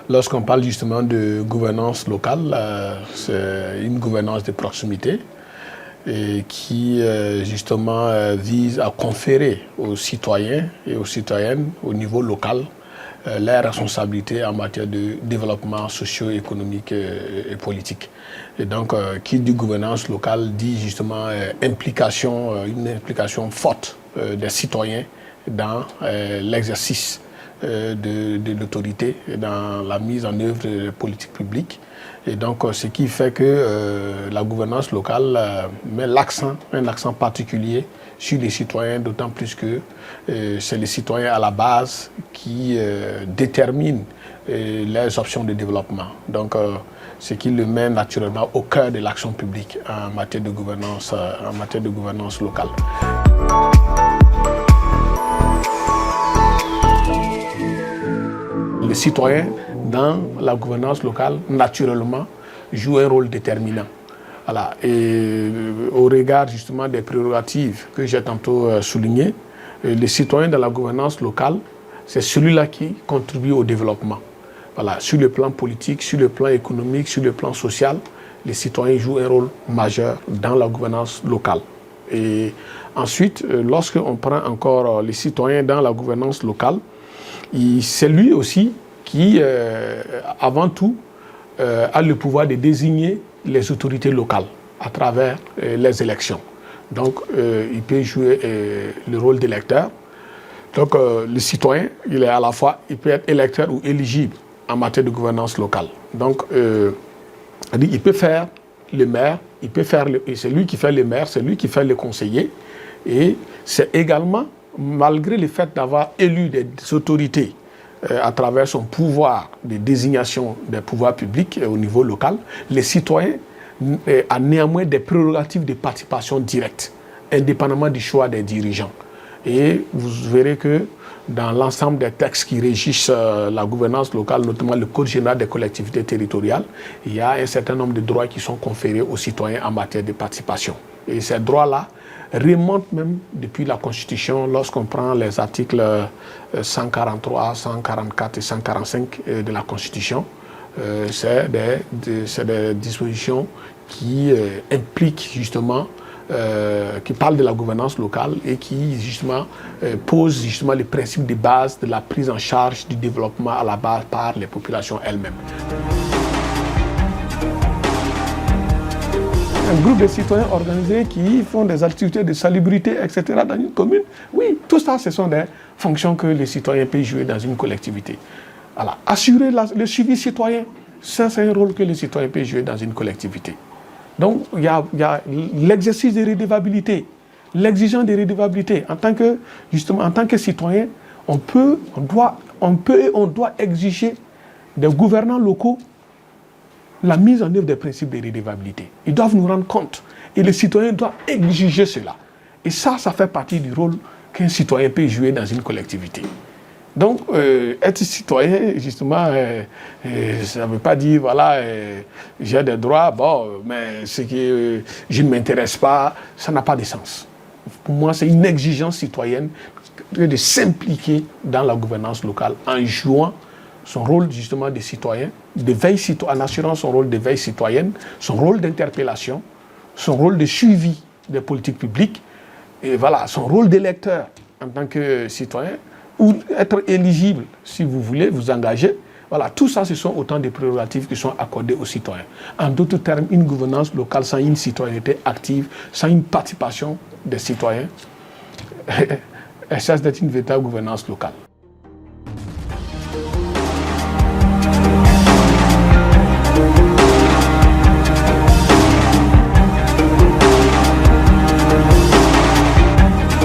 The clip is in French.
Lorsqu'on parle justement de gouvernance locale, c'est une gouvernance de proximité et qui justement vise à conférer aux citoyens et aux citoyennes au niveau local leurs responsabilités en matière de développement socio-économique et politique. Et donc, qui dit gouvernance locale dit justement une implication forte des citoyens dans l'exercice de l'autorité, dans la mise en œuvre des politiques publiques. Et donc, ce qui fait que la gouvernance locale met un accent particulier sur les citoyens, d'autant plus que c'est les citoyens à la base qui déterminent les options de développement. Donc, ce qui le met naturellement au cœur de l'action publique en matière de gouvernance locale. Les citoyens, dans la gouvernance locale, naturellement, jouent un rôle déterminant. Voilà. Et au regard justement des prérogatives que j'ai tantôt soulignées, les citoyens dans la gouvernance locale, c'est celui-là qui contribue au développement. Voilà. Sur le plan politique, sur le plan économique, sur le plan social, les citoyens jouent un rôle majeur dans la gouvernance locale. Et ensuite, lorsqu'on prend encore les citoyens dans la gouvernance locale, c'est lui aussi qui, avant tout, a le pouvoir de désigner les autorités locales à travers les élections. Donc, il peut jouer le rôle d'électeur. Donc, le citoyen, il est à la fois, il peut être électeur ou éligible en matière de gouvernance locale. Donc, il peut faire le maire, c'est lui qui fait le maire, c'est lui qui fait le conseiller. Et c'est également, malgré le fait d'avoir élu des autorités à travers son pouvoir de désignation des pouvoirs publics au niveau local, les citoyens ont néanmoins des prérogatives de participation directe, indépendamment du choix des dirigeants. Et vous verrez que dans l'ensemble des textes qui régissent la gouvernance locale, notamment le Code général des collectivités territoriales, il y a un certain nombre de droits qui sont conférés aux citoyens en matière de participation. Et ces droits-là remontent même depuis la Constitution, lorsqu'on prend les articles 143, 144 et 145 de la Constitution. C'est des dispositions qui impliquent justement, qui parlent de la gouvernance locale et qui justement posent justement les principes de base de la prise en charge du développement à la base par les populations elles-mêmes. Un groupe de citoyens organisés qui font des activités de salubrité, etc. dans une commune. Oui, tout ça, ce sont des fonctions que les citoyens peuvent jouer dans une collectivité. Alors, assurer le suivi citoyen, ça, c'est un rôle que les citoyens peuvent jouer dans une collectivité. Donc, il y a l'exercice de redevabilité, l'exigence de redevabilité. En tant que citoyen, on doit exiger des gouvernants locaux la mise en œuvre des principes de redevabilité. Ils doivent nous rendre compte. Et les citoyens doivent exiger cela. Et ça fait partie du rôle qu'un citoyen peut jouer dans une collectivité. Donc, être citoyen, justement, ça ne veut pas dire, voilà, j'ai des droits, bon, mais ce qui je ne m'intéresse pas, ça n'a pas de sens. Pour moi, c'est une exigence citoyenne de s'impliquer dans la gouvernance locale en jouant son rôle justement de citoyen, en assurant son rôle de veille citoyenne, son rôle d'interpellation, son rôle de suivi des politiques publiques, et voilà, son rôle d'électeur en tant que citoyen, ou être éligible, si vous voulez, vous engager. Voilà, tout ça, ce sont autant de prérogatives qui sont accordées aux citoyens. En d'autres termes, une gouvernance locale sans une citoyenneté active, sans une participation des citoyens, elle cesse d'être une véritable gouvernance locale.